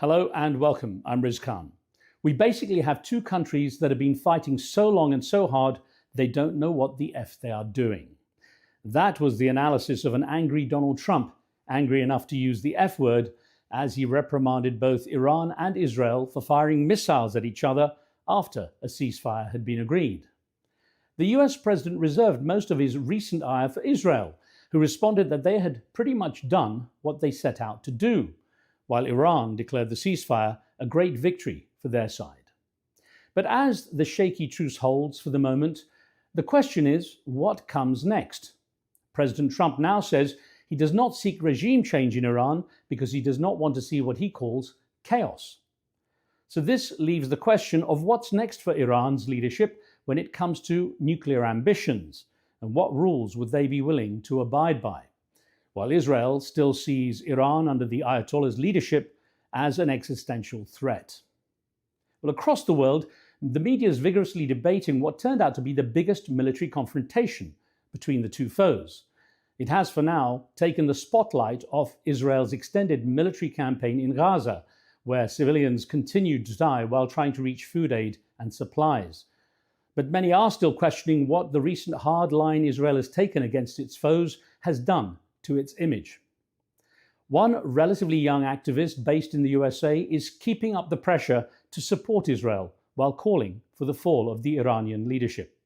Hello and welcome. I'm Riz Khan. We basically have two countries that have been fighting so long and so hard they don't know what the F they are doing. That was the analysis of an angry Donald Trump, angry enough to use the F word as he reprimanded both Iran and Israel for firing missiles at each other after a ceasefire had been agreed. The US president reserved most of his recent ire for Israel, who responded that they had pretty much done what they set out to do, while Iran declared the ceasefire a great victory for their side. But as the shaky truce holds for the moment, the question is, what comes next? President Trump now says he does not seek regime change in Iran because he does not want to see what he calls chaos. So this leaves the question of what's next for Iran's leadership when it comes to nuclear ambitions, and what rules would they be willing to abide by, while Israel still sees Iran under the Ayatollah's leadership as an existential threat. Well, across the world, the media is vigorously debating what turned out to be the biggest military confrontation between the two foes. It has for now taken the spotlight off Israel's extended military campaign in Gaza, where civilians continued to die while trying to reach food aid and supplies. But many are still questioning what the recent hard line Israel has taken against its foes has done to its image. One relatively young activist based in the USA is keeping up the pressure to support Israel while calling for the fall of the Iranian leadership.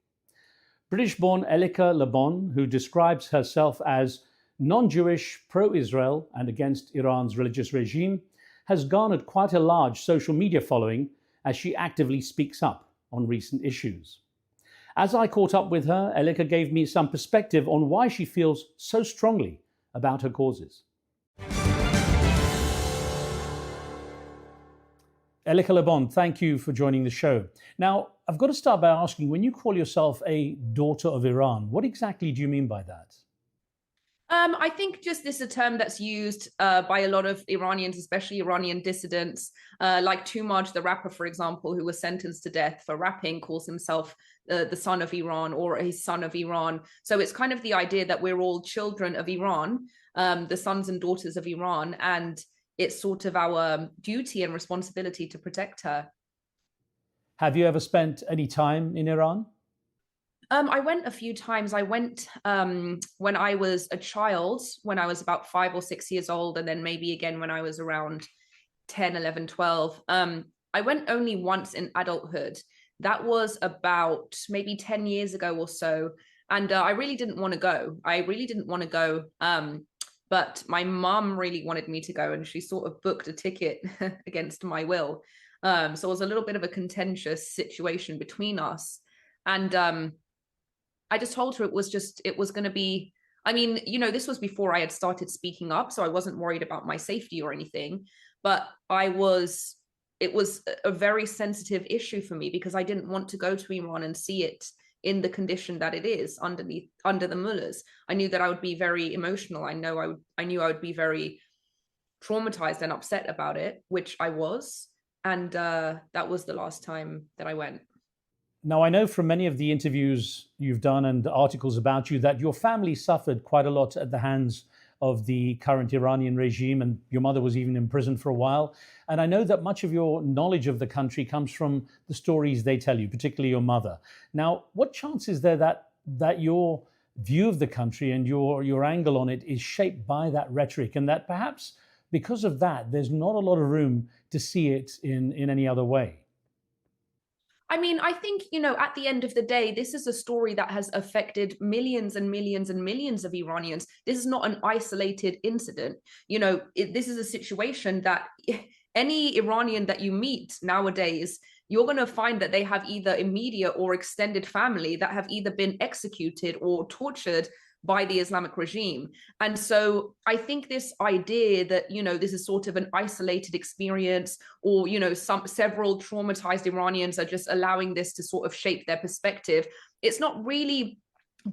British-born Elica Le Bon, who describes herself as non-Jewish, pro-Israel and against Iran's religious regime, has garnered quite a large social media following as she actively speaks up on recent issues. As I caught up with her, Elica gave me some perspective on why she feels so strongly about her causes. Elica Le Bon, thank you for joining the show. Now, I've got to start by asking, when you call yourself a daughter of Iran, what exactly do you mean by that? I think just this is a term that's used by a lot of Iranians, especially Iranian dissidents, like Tumaj, the rapper, for example, who was sentenced to death for rapping, calls himself the son of Iran or a son of Iran. So it's kind of the idea that we're all children of Iran, the sons and daughters of Iran, and it's sort of our duty and responsibility to protect her. Have you ever spent any time in Iran? I went a few times. I went when I was a child, when I was about 5 or 6 years old, and then maybe again when I was around 10, 11, 12. I went only once in adulthood. That was about maybe 10 years ago or so. And I really didn't want to go. But my mum really wanted me to go, and she sort of booked a ticket against my will. So it was a little bit of a contentious situation between us. And I just told her it was going to be, I mean, this was before I had started speaking up, so I wasn't worried about my safety or anything, but it was a very sensitive issue for me because I didn't want to go to Iran and see it in the condition that it is under the mullahs. I knew that I would be very emotional. I knew I would be very traumatized and upset about it, which I was. And that was the last time that I went. Now, I know from many of the interviews you've done and articles about you that your family suffered quite a lot at the hands of the current Iranian regime, and your mother was even in prison for a while. And I know that much of your knowledge of the country comes from the stories they tell you, particularly your mother. Now, what chance is there that your view of the country and your angle on it is shaped by that rhetoric, and that perhaps because of that, there's not a lot of room to see it in any other way? I mean, I think, at the end of the day, this is a story that has affected millions and millions and millions of Iranians. This is not an isolated incident. This is a situation that any Iranian that you meet nowadays, you're going to find that they have either immediate or extended family that have either been executed or tortured by the Islamic regime. And so I think this idea that, this is sort of an isolated experience, or, several traumatized Iranians are just allowing this to sort of shape their perspective, it's not really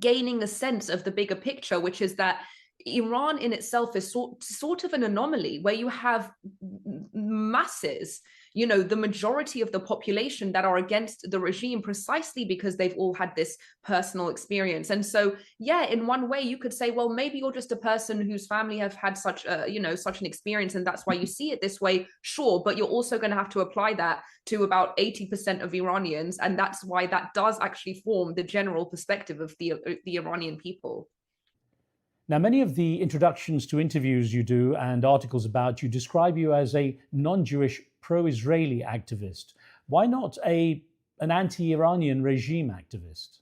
gaining a sense of the bigger picture, which is that Iran in itself is sort of an anomaly where you have masses, the majority of the population that are against the regime, precisely because they've all had this personal experience. And so, yeah, in one way you could say, well, maybe you're just a person whose family have had such an experience, and that's why you see it this way. Sure, but you're also going to have to apply that to about 80% of Iranians, and that's why that does actually form the general perspective of the Iranian people. Now, many of the introductions to interviews you do and articles about you describe you as a non-Jewish pro-Israeli activist. Why not an anti-Iranian regime activist?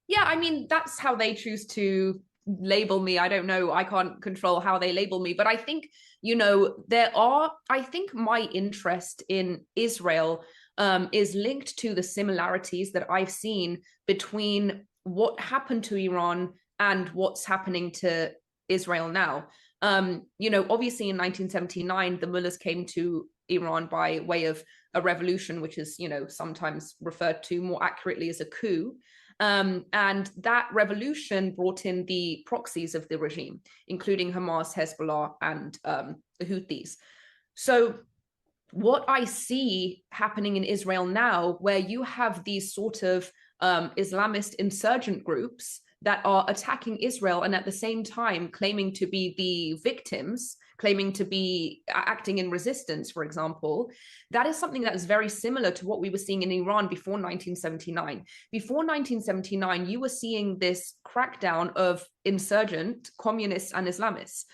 Yeah, I mean, that's how they choose to label me. I don't know. I can't control how they label me. But I think, I think my interest in Israel is linked to the similarities that I've seen between what happened to Iran and what's happening to Israel now. Obviously in 1979, the mullahs came to Iran by way of a revolution, which is, sometimes referred to more accurately as a coup. And that revolution brought in the proxies of the regime, including Hamas, Hezbollah, and the Houthis. So what I see happening in Israel now, where you have these sort of Islamist insurgent groups that are attacking Israel and at the same time claiming to be the victims, claiming to be acting in resistance, for example, that is something that is very similar to what we were seeing in Iran before 1979. Before 1979, you were seeing this crackdown of insurgent communists and Islamists.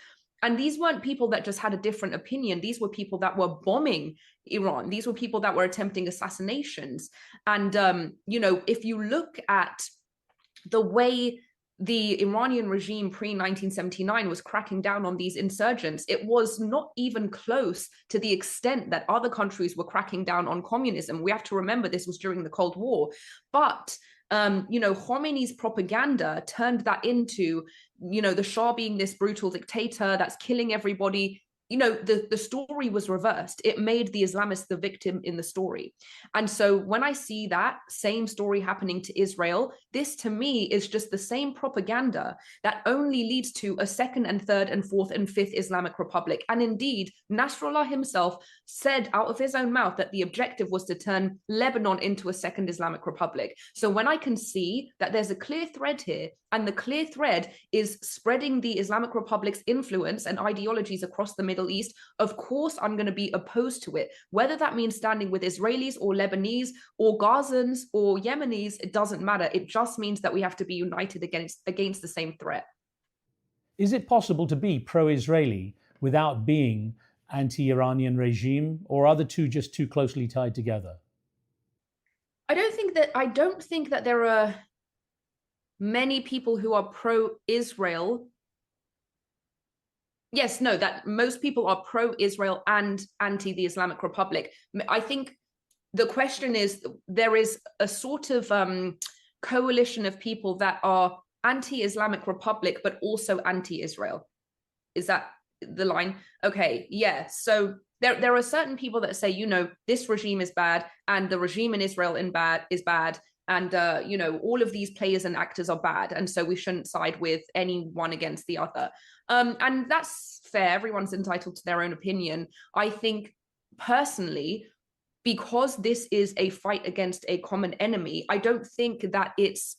And these weren't people that just had a different opinion. These were people that were bombing Iran. These were people that were attempting assassinations. And, if you look at the way the Iranian regime pre-1979 was cracking down on these insurgents, it was not even close to the extent that other countries were cracking down on communism. We have to remember this was during the Cold War. But Khomeini's propaganda turned that into, the Shah being this brutal dictator that's killing everybody. The story was reversed. It made the Islamists the victim in the story. And so when I see that same story happening to Israel, this to me is just the same propaganda that only leads to a second and third and fourth and fifth Islamic Republic. And indeed, Nasrallah himself said out of his own mouth that the objective was to turn Lebanon into a second Islamic Republic. So when I can see that there's a clear thread here, and the clear thread is spreading the Islamic Republic's influence and ideologies across the Middle East, of course I'm going to be opposed to it. Whether that means standing with Israelis or Lebanese or Gazans or Yemenis, it doesn't matter. It just means that we have to be united against the same threat. Is it possible to be pro-Israeli without being anti-Iranian regime, or are the two just too closely tied together? I don't think that there are many people who are pro-Israel. Yes, no, that most people are pro-Israel and anti the Islamic Republic. I think the question is, there is a sort of coalition of people that are anti-Islamic Republic, but also anti-Israel. Is that the line? Okay, yeah. So there are certain people that say, this regime is bad and the regime in Israel is bad. And, all of these players and actors are bad. And so we shouldn't side with any one against the other. And that's fair. Everyone's entitled to their own opinion. I think personally, because this is a fight against a common enemy, I don't think that it's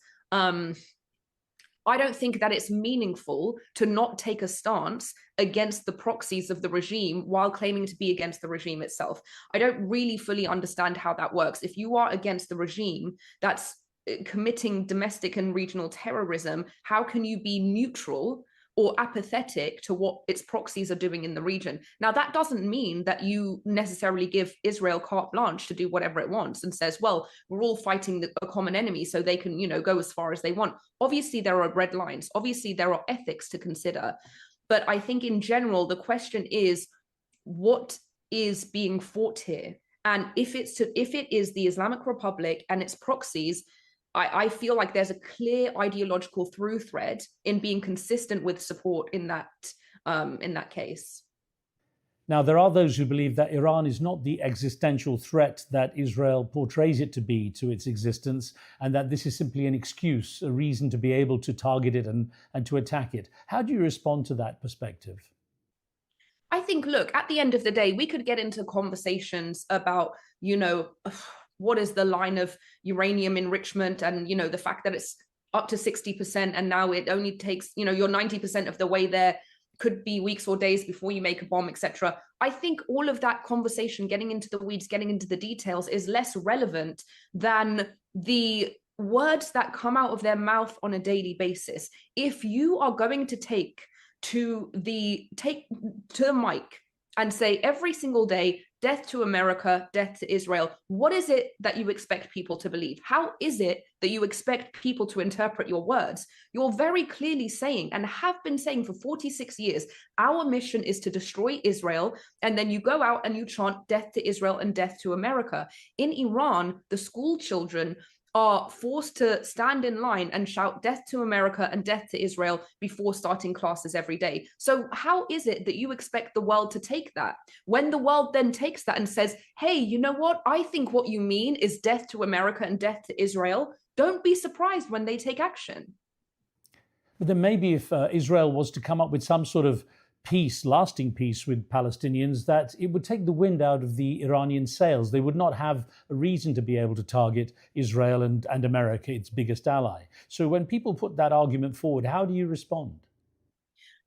meaningful to not take a stance against the proxies of the regime while claiming to be against the regime itself. I don't really fully understand how that works. If you are against the regime that's committing domestic and regional terrorism, how can you be neutral or apathetic to what its proxies are doing in the region? Now, that doesn't mean that you necessarily give Israel carte blanche to do whatever it wants and says, well, we're all fighting a common enemy, so they can, go as far as they want. Obviously, there are red lines. Obviously, there are ethics to consider. But I think in general, the question is, what is being fought here? And if it is the Islamic Republic and its proxies, I feel like there's a clear ideological through thread in being consistent with support in that case. Now, there are those who believe that Iran is not the existential threat that Israel portrays it to be to its existence, and that this is simply an excuse, a reason to be able to target it and to attack it. How do you respond to that perspective? I think, look, at the end of the day, we could get into conversations about, what is the line of uranium enrichment and, the fact that it's up to 60% and now it only takes, you're 90% of the way there, could be weeks or days before you make a bomb, etc. I think all of that conversation, getting into the weeds, getting into the details, is less relevant than the words that come out of their mouth on a daily basis. If you are going to take to the mic and say every single day, death to America, death to Israel, what is it that you expect people to believe? How is it that you expect people to interpret your words? You're very clearly saying, and have been saying for 46 years, our mission is to destroy Israel, and then you go out and you chant death to Israel and death to America. In Iran, the school children are forced to stand in line and shout death to America and death to Israel before starting classes every day. So how is it that you expect the world to take that? When the world then takes that and says, hey, you know what? I think what you mean is death to America and death to Israel. Don't be surprised when they take action. But then maybe if Israel was to come up with some sort of peace, lasting peace with Palestinians, that it would take the wind out of the Iranian sails. They would not have a reason to be able to target Israel and America, its biggest ally. So when people put that argument forward, how do you respond?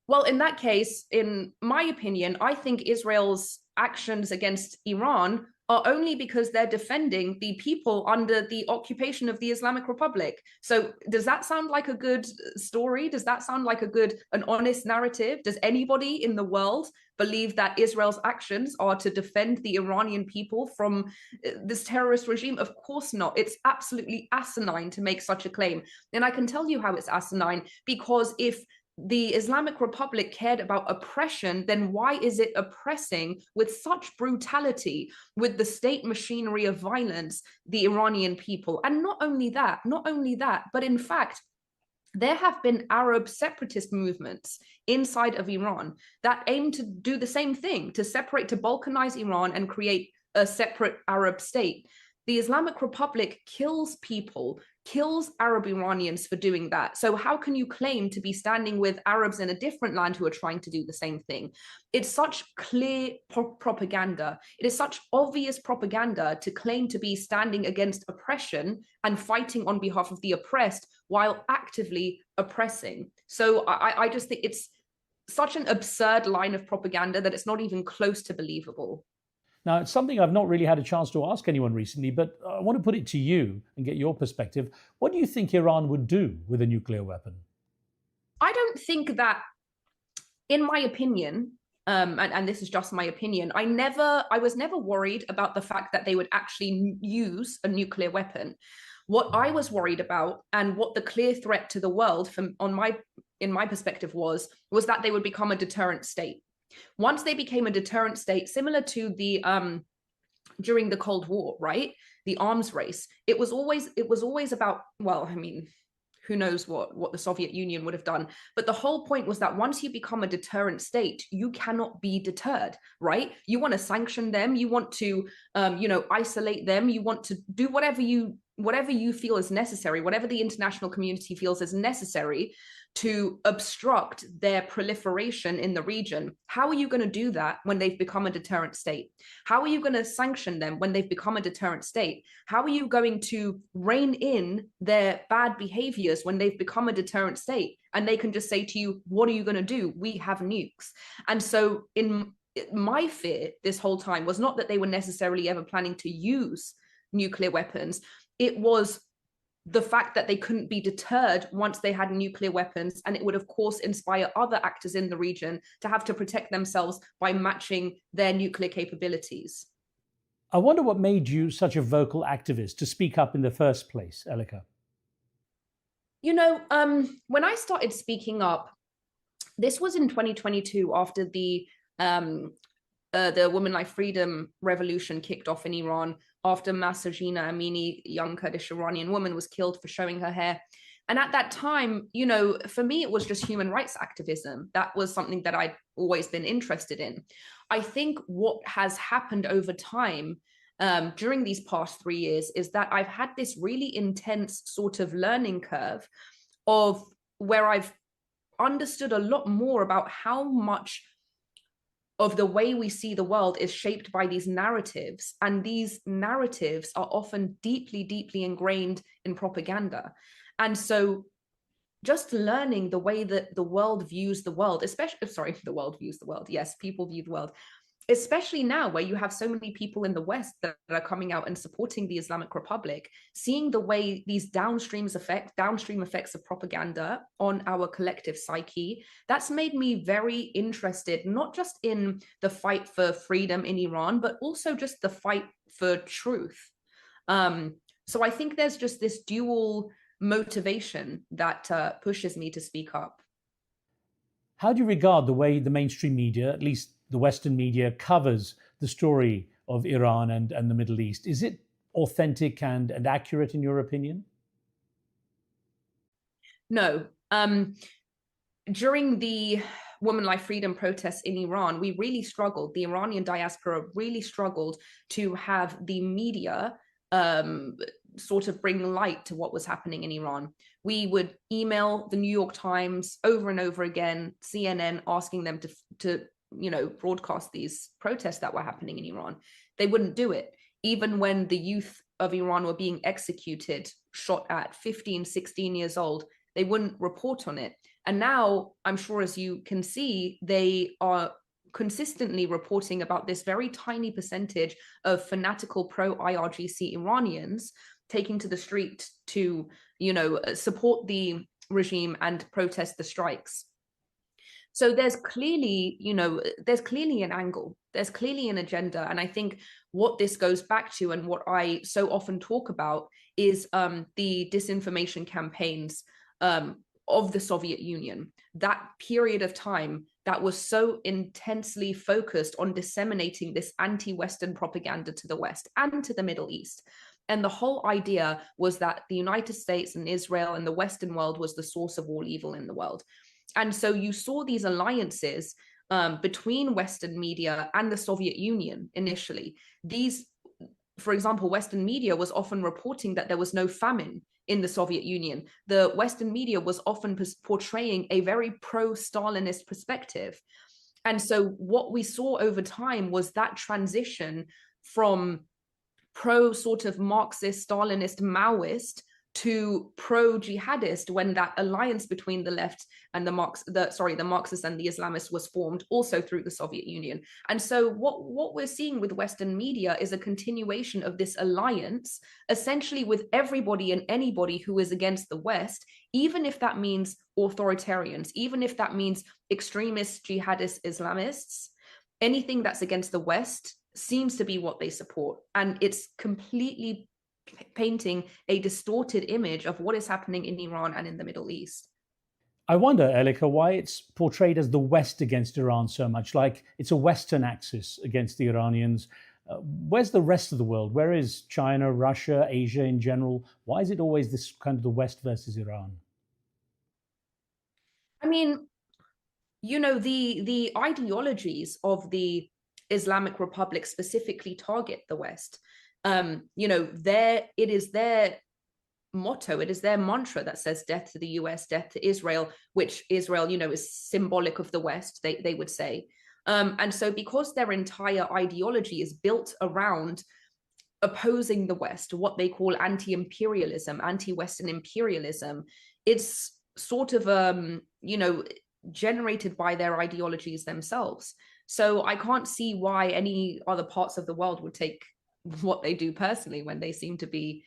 Well, in that case, in my opinion, I think Israel's actions against Iran are only because they're defending the people under the occupation of the Islamic Republic. So does that sound like a good story? Does that sound like an honest narrative? Does anybody in the world believe that Israel's actions are to defend the Iranian people from this terrorist regime? Of course not. It's absolutely asinine to make such a claim. And I can tell you how it's asinine, because if the Islamic Republic cared about oppression, then why is it oppressing with such brutality, with the state machinery of violence, the Iranian people? And not only that, but in fact, there have been Arab separatist movements inside of Iran that aim to do the same thing, to separate, to balkanize Iran and create a separate Arab state. The Islamic Republic kills people, kills Arab Iranians for doing that. So how can you claim to be standing with Arabs in a different land who are trying to do the same thing? It's such clear propaganda. It is such obvious propaganda to claim to be standing against oppression and fighting on behalf of the oppressed while actively oppressing. So I just think it's such an absurd line of propaganda that it's not even close to believable. Now, it's something I've not really had a chance to ask anyone recently, but I want to put it to you and get your perspective. What do you think Iran would do with a nuclear weapon? I don't think that, in my opinion, and this is just my opinion, I was never worried about the fact that they would actually use a nuclear weapon. What I was worried about, and what the clear threat to the world in my perspective was that they would become a deterrent state. Once they became a deterrent state, similar to the during the Cold War, right? The arms race. It was always about, well, I mean, who knows what the Soviet Union would have done. But the whole point was that once you become a deterrent state, you cannot be deterred, right? You want to sanction them, you want to isolate them, you want to do whatever you feel is necessary, whatever the international community feels is necessary to obstruct their proliferation in the region. How are you going to do that when they've become a deterrent state? How are you going to sanction them when they've become a deterrent state? How are you going to rein in their bad behaviors when they've become a deterrent state? And they can just say to you, what are you going to do? We have nukes. And so my fear this whole time was not that they were necessarily ever planning to use nuclear weapons. It was the fact that they couldn't be deterred once they had nuclear weapons, and it would of course inspire other actors in the region to have to protect themselves by matching their nuclear capabilities. I wonder what made you such a vocal activist to speak up in the first place, Elica? When I started speaking up, this was in 2022 after the Women Life Freedom Revolution kicked off in Iran, after Mahsa Amini, young Kurdish Iranian woman, was killed for showing her hair. And at that time, for me, it was just human rights activism. That was something that I'd always been interested in. I think what has happened over time during these past 3 years is that I've had this really intense sort of learning curve of where I've understood a lot more about how much of the way we see the world is shaped by these narratives, and these narratives are often deeply, deeply ingrained in propaganda. And so just learning the way that the world views the world, especially, sorry, the world views the world. Yes, people view the world, especially now where you have so many people in the West that are coming out and supporting the Islamic Republic, seeing the way these downstream effects of propaganda on our collective psyche, that's made me very interested, not just in the fight for freedom in Iran, but also just the fight for truth. So I think there's just this dual motivation that pushes me to speak up. How do you regard the way the mainstream media, at least the Western media, covers the story of Iran and the Middle East? Is it authentic and accurate in your opinion? No. During the Women Life Freedom protests in Iran, we really struggled. The Iranian diaspora really struggled to have the media sort of bring light to what was happening in Iran. We would email the New York Times over and over again, CNN, asking them to broadcast these protests that were happening in Iran. They wouldn't do it. Even when the youth of Iran were being executed, shot at 15, 16 years old, they wouldn't report on it. And now, I'm sure as you can see, they are consistently reporting about this very tiny percentage of fanatical pro-IRGC Iranians taking to the street to, support the regime and protest the strikes. So there's clearly an angle, there's clearly an agenda. And I think what this goes back to, and what I so often talk about, is the disinformation campaigns of the Soviet Union. That period of time that was so intensely focused on disseminating this anti-Western propaganda to the West and to the Middle East. And the whole idea was that the United States and Israel and the Western world was the source of all evil in the world. And so you saw these alliances between Western media and the Soviet Union initially. These, for example, Western media was often reporting that there was no famine in the Soviet Union. The Western media was often portraying a very pro-Stalinist perspective. And so what we saw over time was that transition from pro sort of Marxist, Stalinist, Maoist to pro-jihadist, when that alliance between the left and the Marxists and the Islamists was formed also through the Soviet Union. And so what we're seeing with Western media is a continuation of this alliance, essentially with everybody and anybody who is against the West, even if that means authoritarians, even if that means extremists, jihadists, Islamists. Anything that's against the West seems to be what they support. And it's completely painting a distorted image of what is happening in Iran and in the Middle East. I wonder, Elica, why it's portrayed as the West against Iran so much, like it's a Western axis against the Iranians. Where's the rest of the world? Where is China, Russia, Asia in general? Why is it always this kind of the West versus Iran? I mean, the ideologies of the Islamic Republic specifically target the West. It is their motto, it is their mantra that says death to the US, death to Israel, which Israel, is symbolic of the West, they would say. And so because their entire ideology is built around opposing the West, what they call anti-imperialism, anti-Western imperialism, it's sort of, generated by their ideologies themselves. So I can't see why any other parts of the world would take what they do personally when they seem to be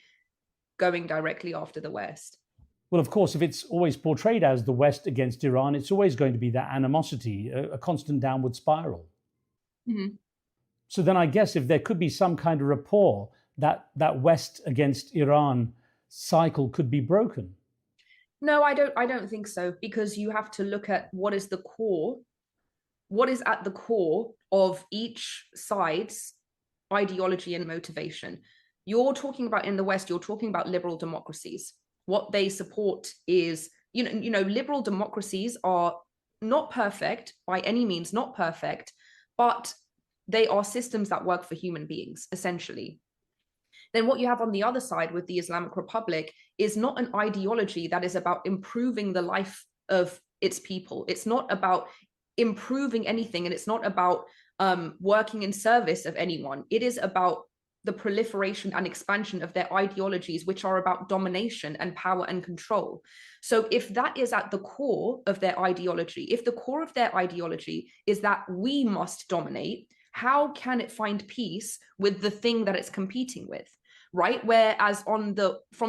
going directly after the West. Well, of course, if it's always portrayed as the West against Iran, it's always going to be that animosity, a constant downward spiral. Mm-hmm. So then I guess if there could be some kind of rapport, that West against Iran cycle could be broken. No, I don't think so, because you have to look at what is at the core of each side's ideology and motivation. You're talking about in the West, you're talking about liberal democracies. What they support is, liberal democracies are not perfect, by any means not perfect, but they are systems that work for human beings, essentially. Then what you have on the other side with the Islamic Republic is not an ideology that is about improving the life of its people. It's not about improving anything, and it's not about working in service of anyone. It is about the proliferation and expansion of their ideologies, which are about domination and power and control. So if that is at the core of their ideology, if the core of their ideology is that we must dominate, how can it find peace with the thing that it's competing with, right? Whereas from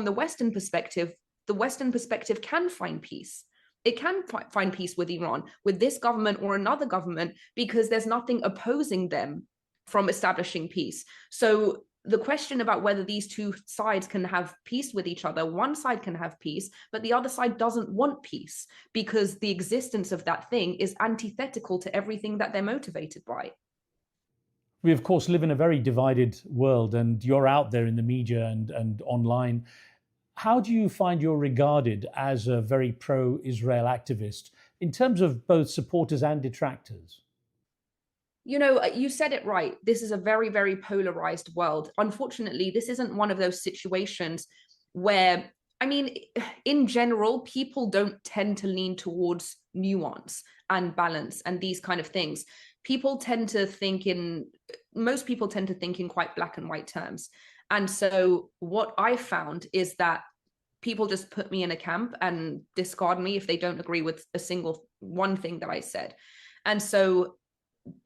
the Western perspective, the Western perspective can find peace. It can find peace with Iran, with this government or another government, because there's nothing opposing them from establishing peace. So the question about whether these two sides can have peace with each other, one side can have peace, but the other side doesn't want peace, because the existence of that thing is antithetical to everything that they're motivated by. We, of course, live in a very divided world, and you're out there in the media and online. How do you find you're regarded as a very pro-Israel activist in terms of both supporters and detractors? You know, you said it right. This is a very, very polarized world. Unfortunately, this isn't one of those situations where, I mean, in general, people don't tend to lean towards nuance and balance and these kind of things. Most people tend to think in quite black and white terms. And so what I found is that people just put me in a camp and discard me if they don't agree with one thing that I said. And so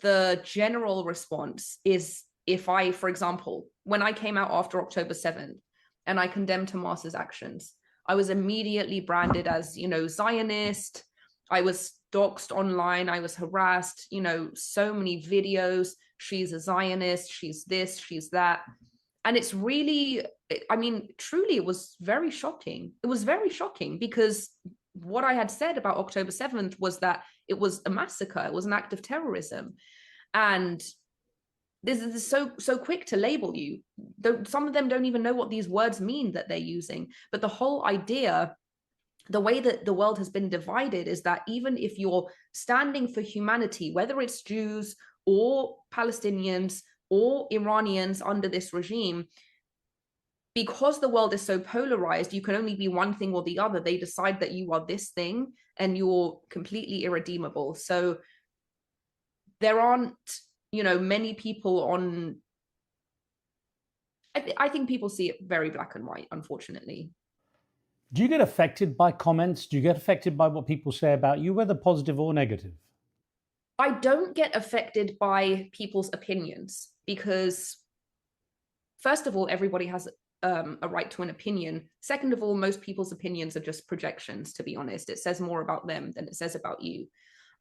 the general response is, if I, for example, when I came out after October 7th and I condemned Hamas's actions, I was immediately branded as, Zionist. I was doxxed online. I was harassed, so many videos. She's a Zionist. She's this, she's that. And it's really, I mean, truly, it was very shocking. It was very shocking, because what I had said about October 7th was that it was a massacre. It was an act of terrorism. And this is so quick to label you. Some of them don't even know what these words mean that they're using. But the whole idea, the way that the world has been divided, is that even if you're standing for humanity, whether it's Jews or Palestinians or Iranians under this regime, because the world is so polarized, you can only be one thing or the other. They decide that you are this thing and you're completely irredeemable. So there aren't, many people on, I think people see it very black and white, unfortunately. Do you get affected by comments? Do you get affected by what people say about you, whether positive or negative? I don't get affected by people's opinions, because first of all, everybody has a right to an opinion. Second of all, most people's opinions are just projections, to be honest. It says more about them than it says about you.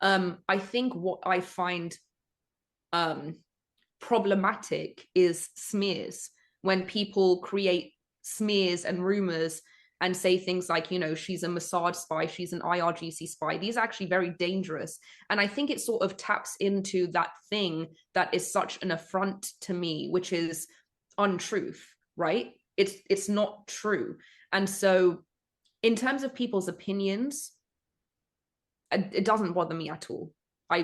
I think what I find problematic is smears, when people create smears and rumors and say things like, she's a Mossad spy, she's an IRGC spy. These are actually very dangerous. And I think it sort of taps into that thing that is such an affront to me, which is untruth, right? It's not true. And so in terms of people's opinions, it doesn't bother me at all. I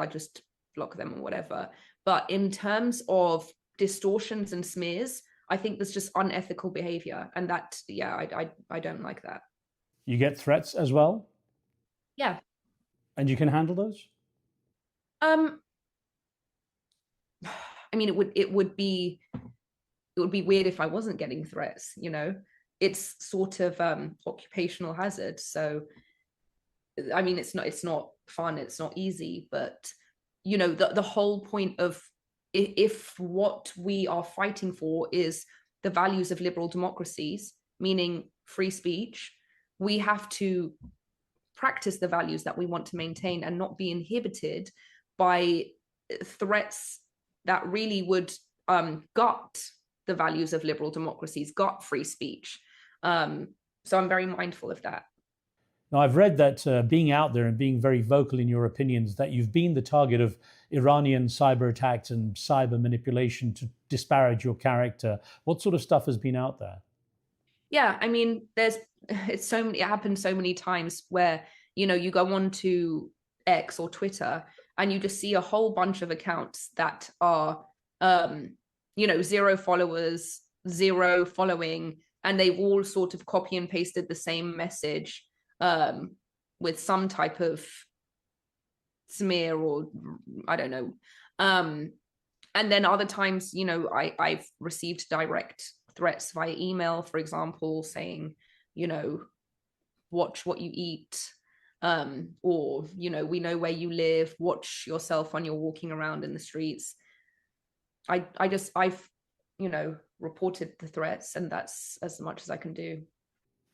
just block them or whatever. But in terms of distortions and smears, I think there's just unethical behavior. And that, I don't like that. You get threats as well? Yeah. And you can handle those? I mean, it would be weird if I wasn't getting threats, It's sort of occupational hazard. So, I mean, it's not fun, it's not easy, but, the whole point of, if what we are fighting for is the values of liberal democracies, meaning free speech, we have to practice the values that we want to maintain and not be inhibited by threats that really would gut the values of liberal democracies, gut free speech. So I'm very mindful of that. Now, I've read that being out there and being very vocal in your opinions, that you've been the target of Iranian cyber attacks and cyber manipulation to disparage your character. What sort of stuff has been out there? Yeah, I mean, it happens so many times where, you go on to X or Twitter and you just see a whole bunch of accounts that are, 0 followers, 0 following, and they've all sort of copy and pasted the same message with some type of smear, or I don't know. And then other times, I've received direct threats via email, for example, saying, watch what you eat, or, we know where you live, watch yourself when you're walking around in the streets. I've reported the threats, and that's as much as I can do.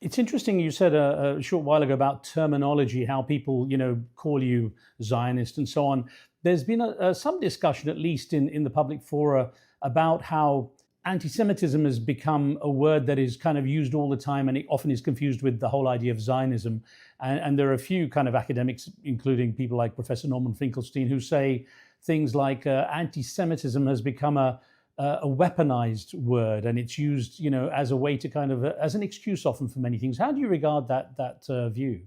It's interesting you said a short while ago about terminology, how people, call you Zionist and so on. There's been some discussion, at least in the public fora, about how anti-Semitism has become a word that is kind of used all the time, and it often is confused with the whole idea of Zionism. And there are a few kind of academics, including people like Professor Norman Finkelstein, who say things like anti-Semitism has become a weaponized word, and it's used, as a way to kind of as an excuse often for many things. How do you regard that view?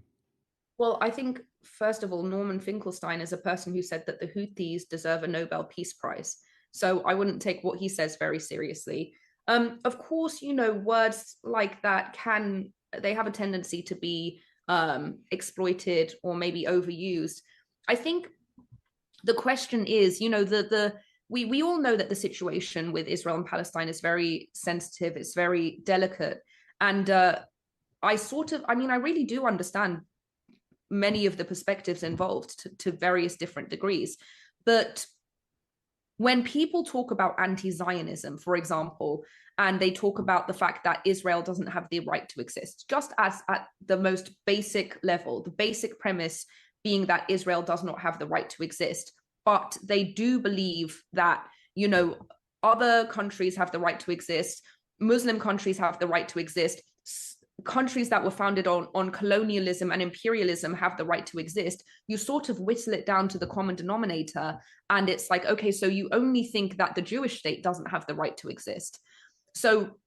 Well, I think, first of all, Norman Finkelstein is a person who said that the Houthis deserve a Nobel Peace Prize. So I wouldn't take what he says very seriously. Of course, words like that they have a tendency to be exploited or maybe overused. I think the question is, we all know that the situation with Israel and Palestine is very sensitive, it's very delicate. And I really do understand many of the perspectives involved to various different degrees. But when people talk about anti-Zionism, for example, and they talk about the fact that Israel doesn't have the right to exist, just as at the most basic level, the basic premise being that Israel does not have the right to exist, but they do believe that, other countries have the right to exist, Muslim countries have the right to exist, countries that were founded on colonialism and imperialism have the right to exist. You sort of whittle it down to the common denominator, and it's like, okay, so you only think that the Jewish state doesn't have the right to exist. So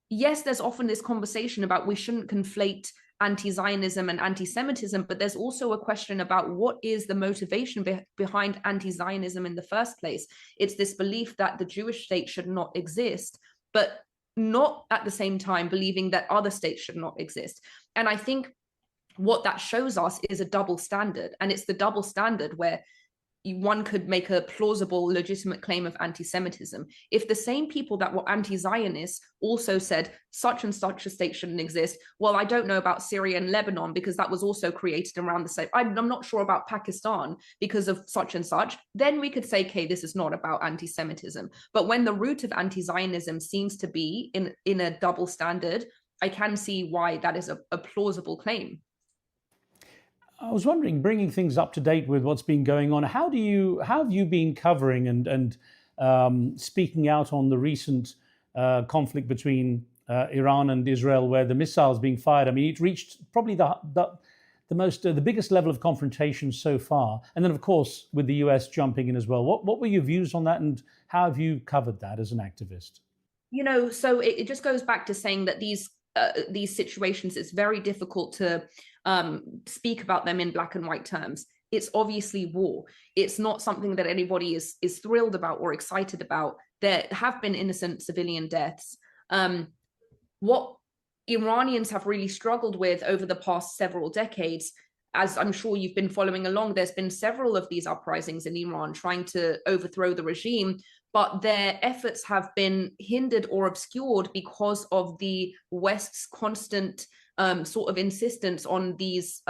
yes, there's often this conversation about we shouldn't conflate anti-Zionism and anti-Semitism, but there's also a question about what is the motivation behind anti-Zionism in the first place. It's this belief that the Jewish state should not exist, but not at the same time believing that other states should not exist. And I think what that shows us is a double standard. And it's the double standard where one could make a plausible, legitimate claim of anti-Semitism. If the same people that were anti-Zionists also said such and such a state shouldn't exist, well, I don't know about Syria and Lebanon because that was also created around the same. I'm not sure about Pakistan because of such and such. Then we could say, okay, this is not about anti-Semitism. But when the root of anti-Zionism seems to be in a double standard, I can see why that is a plausible claim. I was wondering, bringing things up to date with what's been going on, how have you been covering and speaking out on the recent conflict between Iran and Israel, where the missiles being fired? I mean, it reached probably the biggest level of confrontation so far, and then of course with the US jumping in as well. What were your views on that, and how have you covered that as an activist? So it just goes back to saying that these situations, it's very difficult to speak about them in black and white terms. It's obviously war. It's not something that anybody is thrilled about or excited about. There have been innocent civilian deaths. What Iranians have really struggled with over the past several decades, as I'm sure you've been following along, there's been several of these uprisings in Iran trying to overthrow the regime, but their efforts have been hindered or obscured because of the West's constant sort of insistence on these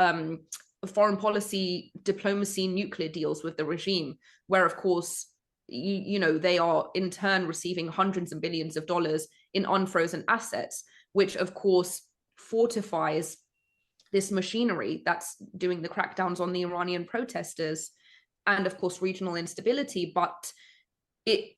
foreign policy, diplomacy, nuclear deals with the regime, where, of course, they are in turn receiving hundreds of billions of dollars in unfrozen assets, which, of course, fortifies this machinery that's doing the crackdowns on the Iranian protesters and, of course, regional instability. But it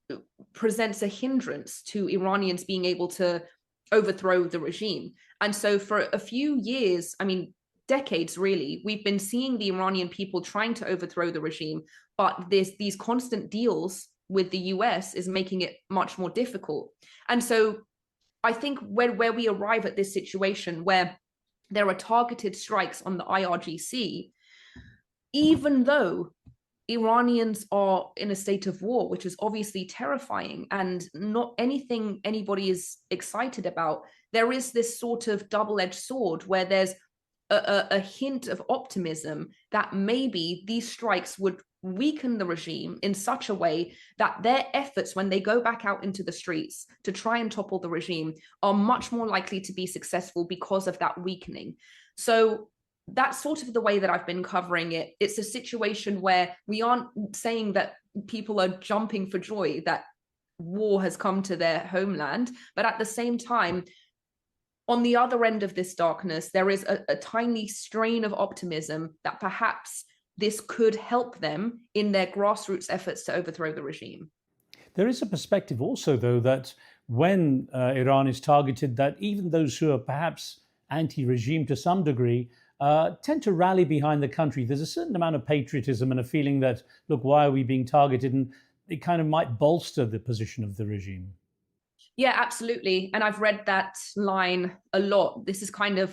presents a hindrance to Iranians being able to overthrow the regime. And so for a few years, I mean, decades really, we've been seeing the Iranian people trying to overthrow the regime, but these constant deals with the US is making it much more difficult. And so I think where we arrive at this situation where there are targeted strikes on the IRGC, even though Iranians are in a state of war, which is obviously terrifying and not anything anybody is excited about, there is this sort of double-edged sword where there's a hint of optimism that maybe these strikes would weaken the regime in such a way that their efforts when they go back out into the streets to try and topple the regime are much more likely to be successful because of that weakening. So that's sort of the way that I've been covering it. It's a situation where we aren't saying that people are jumping for joy that war has come to their homeland, but at the same time, on the other end of this darkness, there is a tiny strain of optimism that perhaps this could help them in their grassroots efforts to overthrow the regime. There is a perspective also, though, that when Iran is targeted, that even those who are perhaps anti-regime to some degree tend to rally behind the country. There's a certain amount of patriotism and a feeling that, look, why are we being targeted? And it kind of might bolster the position of the regime. Yeah, absolutely. And I've read that line a lot. This is kind of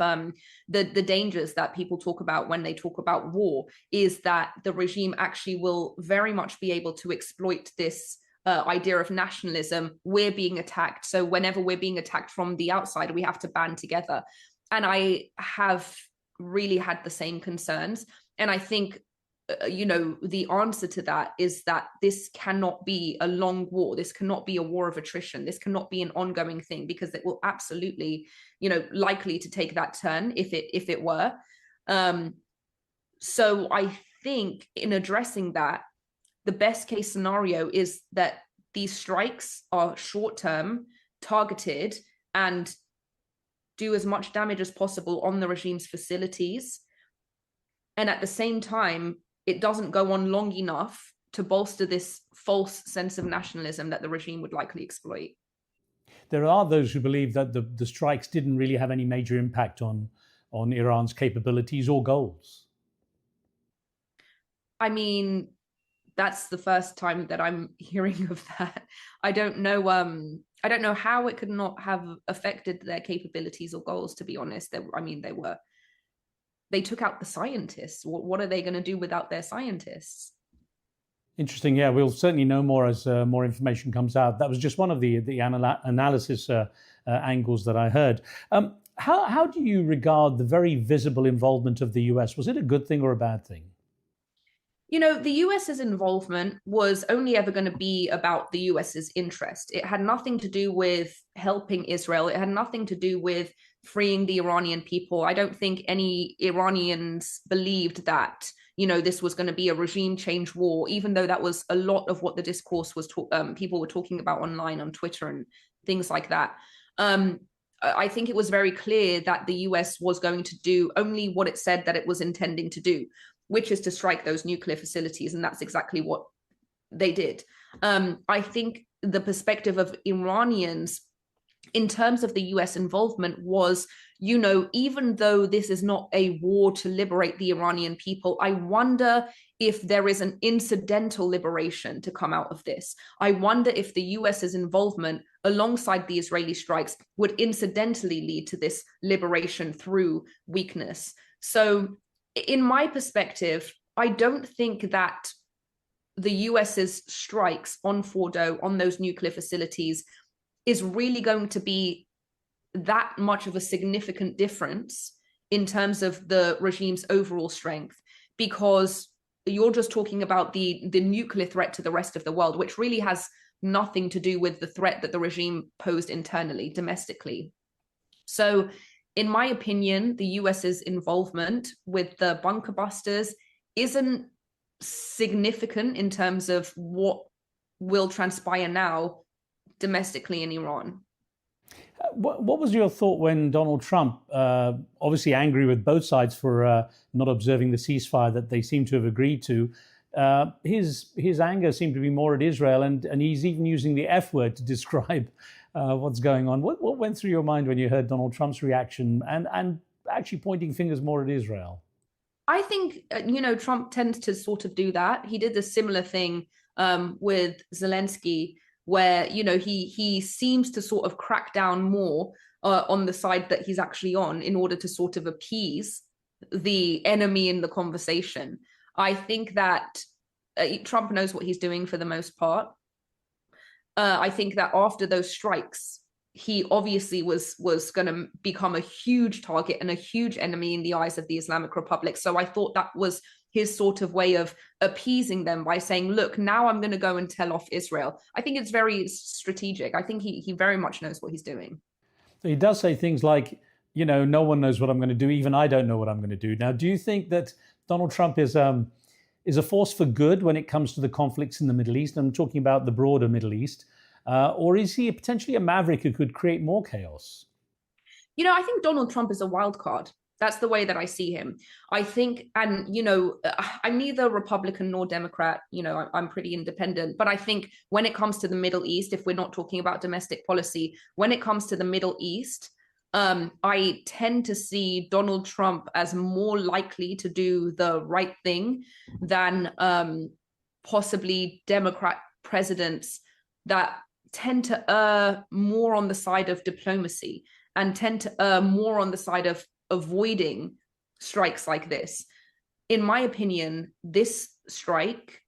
the dangers that people talk about when they talk about war, is that the regime actually will very much be able to exploit this idea of nationalism. We're being attacked. So whenever we're being attacked from the outside, we have to band together. And I have really had the same concerns. And I think the answer to that is that this cannot be a long war. This cannot be a war of attrition. This cannot be an ongoing thing, because it will absolutely, likely to take that turn if it were. So I think in addressing that, the best case scenario is that these strikes are short-term, targeted, and do as much damage as possible on the regime's facilities. And at the same time, it doesn't go on long enough to bolster this false sense of nationalism that the regime would likely exploit. There are those who believe that the strikes didn't really have any major impact on Iran's capabilities or goals. I mean, that's the first time that I'm hearing of that. I don't know how it could not have affected their capabilities or goals, to be honest. They took out the scientists. What are they going to do without their scientists? Interesting. Yeah, we'll certainly know more as more information comes out. That was just one of the analysis angles that I heard. How do you regard the very visible involvement of the US? Was it a good thing or a bad thing? The US's involvement was only ever going to be about the US's interest. It had nothing to do with helping Israel. It had nothing to do with freeing the Iranian people. I don't think any Iranians believed that, this was going to be a regime change war, even though that was a lot of what the discourse was, people were talking about online on Twitter and things like that. I think it was very clear that the US was going to do only what it said that it was intending to do, which is to strike those nuclear facilities. And that's exactly what they did. I think the perspective of Iranians in terms of the US involvement was, even though this is not a war to liberate the Iranian people, I wonder if there is an incidental liberation to come out of this. I wonder if the US's involvement alongside the Israeli strikes would incidentally lead to this liberation through weakness. So in my perspective, I don't think that the US's strikes on Fordo, on those nuclear facilities, is really going to be that much of a significant difference in terms of the regime's overall strength, because you're just talking about the nuclear threat to the rest of the world, which really has nothing to do with the threat that the regime posed internally, domestically. So in my opinion, the US's involvement with the bunker busters isn't significant in terms of what will transpire now domestically in Iran. What was your thought when Donald Trump, obviously angry with both sides for not observing the ceasefire that they seem to have agreed to, his anger seemed to be more at Israel, and he's even using the F word to describe what's going on. What went through your mind when you heard Donald Trump's reaction and actually pointing fingers more at Israel? I think, Trump tends to sort of do that. He did a similar thing with Zelensky, where, he seems to sort of crack down more on the side that he's actually on in order to sort of appease the enemy in the conversation. I think that Trump knows what he's doing for the most part. I think that after those strikes, he obviously was going to become a huge target and a huge enemy in the eyes of the Islamic Republic. So I thought that was his sort of way of appeasing them by saying, look, now I'm going to go and tell off Israel. I think it's very strategic. I think he very much knows what he's doing. So he does say things like, no one knows what I'm going to do. Even I don't know what I'm going to do. Now, do you think that Donald Trump is a force for good when it comes to the conflicts in the Middle East? I'm talking about the broader Middle East. Or is he potentially a maverick who could create more chaos? I think Donald Trump is a wild card. That's the way that I see him. I think, and, I'm neither Republican nor Democrat, I'm pretty independent. But I think when it comes to the Middle East, if we're not talking about domestic policy, when it comes to the Middle East, I tend to see Donald Trump as more likely to do the right thing than possibly Democrat presidents that tend to err more on the side of diplomacy and tend to err more on the side of avoiding strikes like this. In my opinion, this strike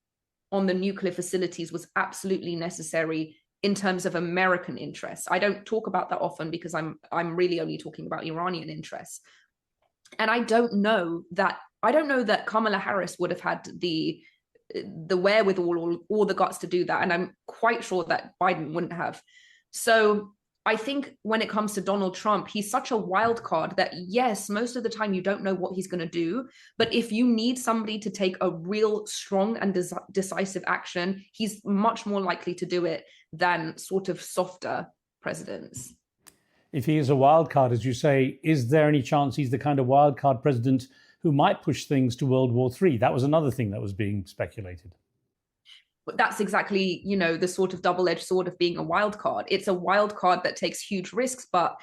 on the nuclear facilities was absolutely necessary in terms of American interests. I don't talk about that often because I'm really only talking about Iranian interests. And I don't know that Kamala Harris would have had the wherewithal or the guts to do that. And I'm quite sure that Biden wouldn't have. So I think when it comes to Donald Trump, he's such a wild card that, yes, most of the time you don't know what he's going to do. But if you need somebody to take a real strong and decisive action, he's much more likely to do it than sort of softer presidents. If he is a wild card, as you say, is there any chance he's the kind of wild card president who might push things to World War III? That was another thing that was being speculated. But that's exactly, the sort of double-edged sword of being a wild card. It's a wild card that takes huge risks, but,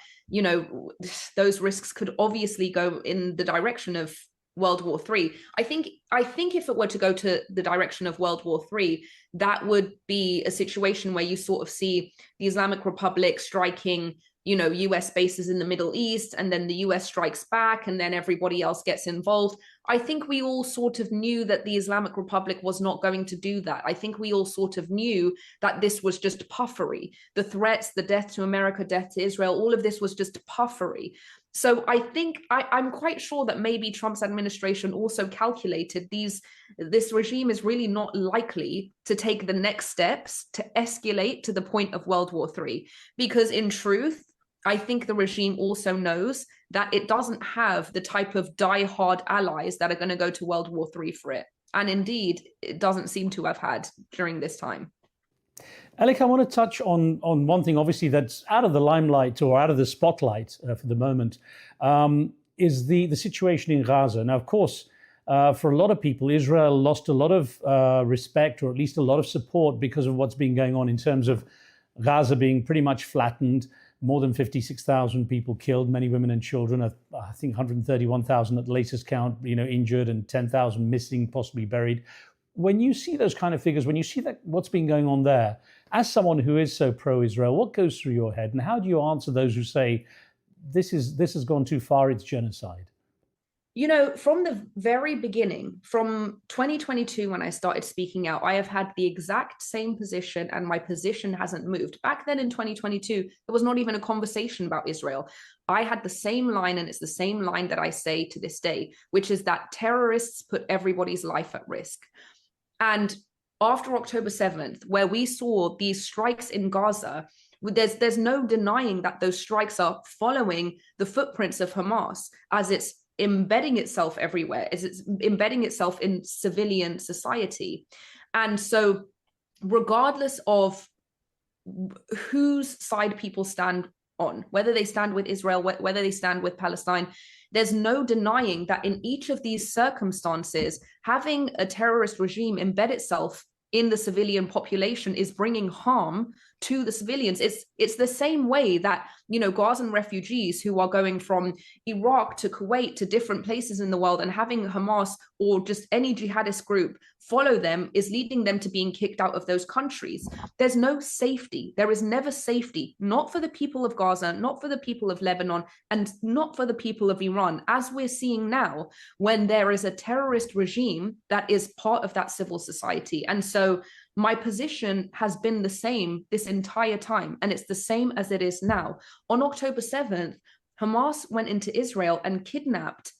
those risks could obviously go in the direction of World War III. I think if it were to go to the direction of World War III, that would be a situation where you sort of see the Islamic Republic striking, US bases in the Middle East, and then the US strikes back, and then everybody else gets involved. I think we all sort of knew that the Islamic Republic was not going to do that. I think we all sort of knew that this was just puffery. The threats, the death to America, death to Israel, all of this was just puffery. So I think I'm quite sure that maybe Trump's administration also calculated this regime is really not likely to take the next steps to escalate to the point of World War III. Because in truth, I think the regime also knows that it doesn't have the type of die-hard allies that are going to go to World War III for it. And indeed, it doesn't seem to have had during this time. Elica, I want to touch on one thing, obviously, that's out of the limelight or out of the spotlight for the moment, is the situation in Gaza. Now, of course, for a lot of people, Israel lost a lot of respect, or at least a lot of support, because of what's been going on in terms of Gaza being pretty much flattened. More than 56,000 people killed, many women and children. I think 131,000 at the latest count, injured, and 10,000 missing, possibly buried. When you see those kind of figures, when you see that what's been going on there, as someone who is so pro-Israel, what goes through your head, and how do you answer those who say this has gone too far, it's genocide? From the very beginning, from 2022, when I started speaking out, I have had the exact same position, and my position hasn't moved. Back then in 2022, there was not even a conversation about Israel. I had the same line, and it's the same line that I say to this day, which is that terrorists put everybody's life at risk. And after October 7th, where we saw these strikes in Gaza, there's no denying that those strikes are following the footprints of Hamas as it's embedding itself everywhere, as it's embedding itself in civilian society. And so regardless of whose side people stand on, whether they stand with Israel, whether they stand with Palestine, there's no denying that in each of these circumstances, having a terrorist regime embed itself in the civilian population is bringing harm to the civilians. It's the same way that, Gazan refugees who are going from Iraq to Kuwait to different places in the world, and having Hamas or just any jihadist group follow them is leading them to being kicked out of those countries. There's no safety. There is never safety, not for the people of Gaza, not for the people of Lebanon, and not for the people of Iran, as we're seeing now, when there is a terrorist regime that is part of that civil society. And so my position has been the same this entire time, and it's the same as it is now. On October 7th, Hamas went into Israel and kidnapped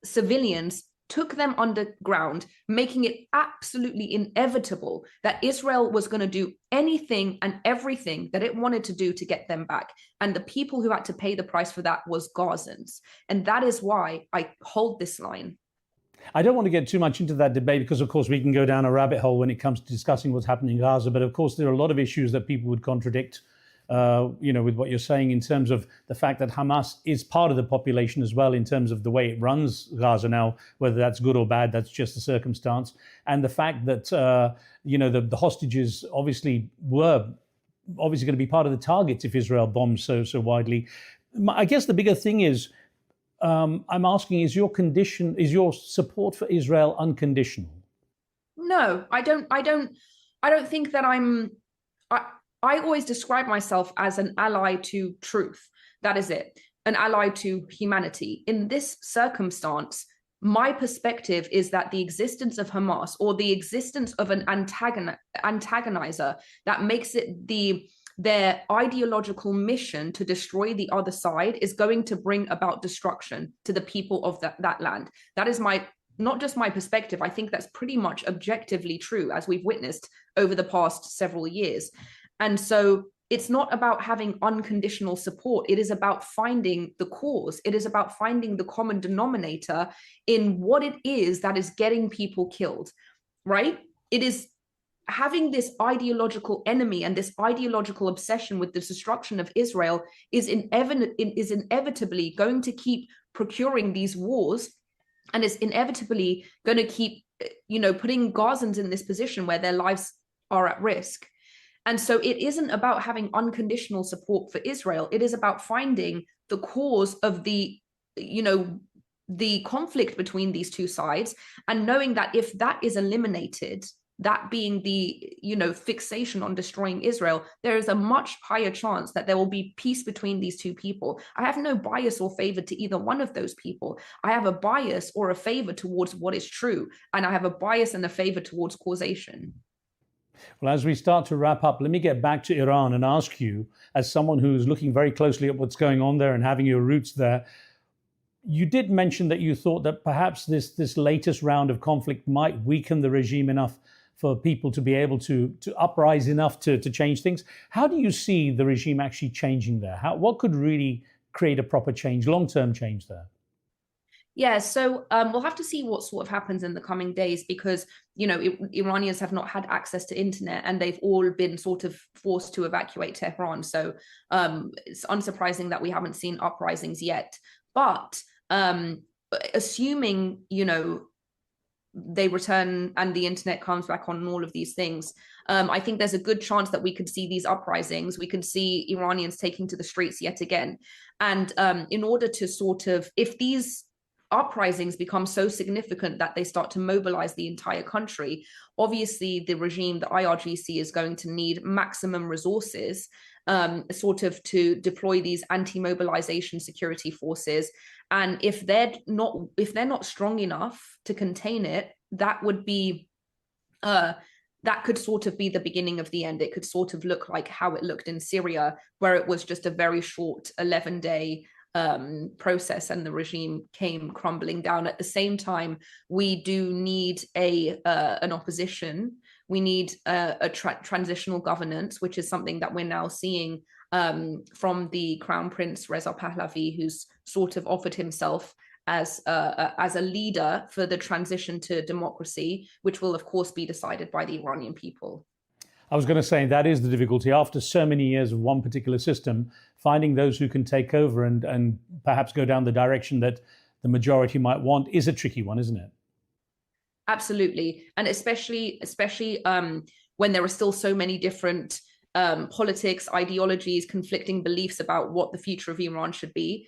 civilians, took them underground, making it absolutely inevitable that Israel was going to do anything and everything that it wanted to do to get them back. And the people who had to pay the price for that was Gazans. And that is why I hold this line. I don't want to get too much into that debate because, of course, we can go down a rabbit hole when it comes to discussing what's happening in Gaza. But, of course, there are a lot of issues that people would contradict, with what you're saying in terms of the fact that Hamas is part of the population as well in terms of the way it runs Gaza now, whether that's good or bad, that's just a circumstance. And the fact that, the hostages obviously were going to be part of the targets if Israel bombs so widely. I guess the bigger thing is, I'm asking, is your support for Israel unconditional? No, I don't think that I always describe myself as an ally to truth. That is it, an ally to humanity. In this circumstance, my perspective is that the existence of Hamas, or the existence of an antagonizer that makes it their ideological mission to destroy the other side, is going to bring about destruction to the people of that land. That is not just my perspective. I think that's pretty much objectively true, as we've witnessed over the past several years. And so it's not about having unconditional support. It is about finding the cause. It is about finding the common denominator in what it is that is getting people killed, right? It is having this ideological enemy and this ideological obsession with the destruction of Israel is inevitably going to keep procuring these wars, and is inevitably going to keep, putting Gazans in this position where their lives are at risk. And so it isn't about having unconditional support for Israel. It is about finding the cause of the conflict between these two sides, and knowing that if that is eliminated, that being the, fixation on destroying Israel, there is a much higher chance that there will be peace between these two people. I have no bias or favor to either one of those people. I have a bias or a favor towards what is true, and I have a bias and a favor towards causation. Well, as we start to wrap up, let me get back to Iran and ask you, as someone who's looking very closely at what's going on there and having your roots there, you did mention that you thought that perhaps this latest round of conflict might weaken the regime enough for people to be able to uprise enough to change things. How do you see the regime actually changing there? What could really create a proper change, long-term change there? Yeah, so we'll have to see what sort of happens in the coming days, because, Iranians have not had access to internet, and they've all been sort of forced to evacuate Tehran. So it's unsurprising that we haven't seen uprisings yet. But assuming, they return and the internet comes back on and all of these things, I think there's a good chance that we could see these uprisings. We could see Iranians taking to the streets yet again. And in order to sort of, if these uprisings become so significant that they start to mobilize the entire country, obviously the regime, the IRGC, is going to need maximum resources sort of to deploy these anti-mobilization security forces. And if they're not strong enough to contain it, that would be that could sort of be the beginning of the end. It could sort of look like how it looked in Syria, where it was just a very short 11-day process and the regime came crumbling down. At the same time, we do need an opposition. We need a transitional governance, which is something that we're now seeing from the Crown Prince Reza Pahlavi, who's sort of offered himself as a leader for the transition to democracy, which will of course be decided by the Iranian people. I was going to say that is the difficulty. After so many years of one particular system, finding those who can take over and perhaps go down the direction that the majority might want is a tricky one, isn't it? Absolutely. And especially when there are still so many different politics, ideologies, conflicting beliefs about what the future of Iran should be.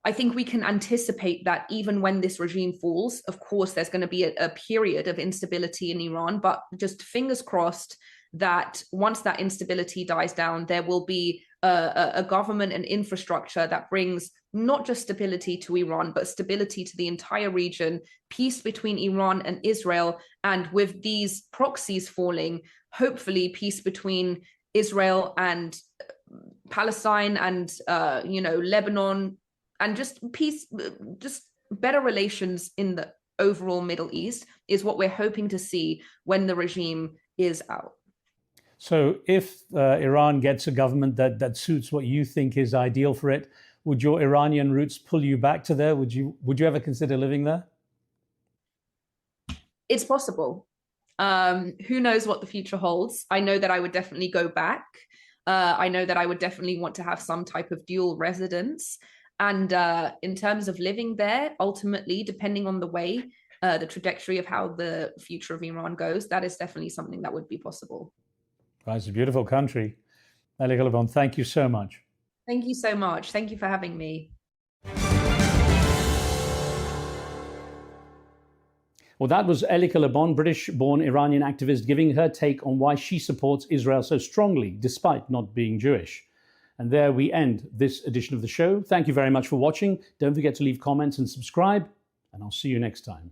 I think we can anticipate that even when this regime falls, of course, there's going to be a period of instability in Iran, but just fingers crossed that once that instability dies down, there will be a government and infrastructure that brings not just stability to Iran, but stability to the entire region, peace between Iran and Israel, and with these proxies falling, hopefully peace between Israel and Palestine and Lebanon, and just peace, just better relations in the overall Middle East is what we're hoping to see when the regime is out. So if Iran gets a government that suits what you think is ideal for it, would your Iranian roots pull you back to there? Would you ever consider living there? It's possible. Who knows what the future holds? I know that I would definitely go back. I know that I would definitely want to have some type of dual residence. And in terms of living there, ultimately, depending on the way, the trajectory of how the future of Iran goes, that is definitely something that would be possible. Right, it's a beautiful country. Elica Le Bon, thank you so much. Thank you so much. Thank you for having me. Well, that was Elica Le Bon, British-born Iranian activist, giving her take on why she supports Israel so strongly, despite not being Jewish. And there we end this edition of the show. Thank you very much for watching. Don't forget to leave comments and subscribe, and I'll see you next time.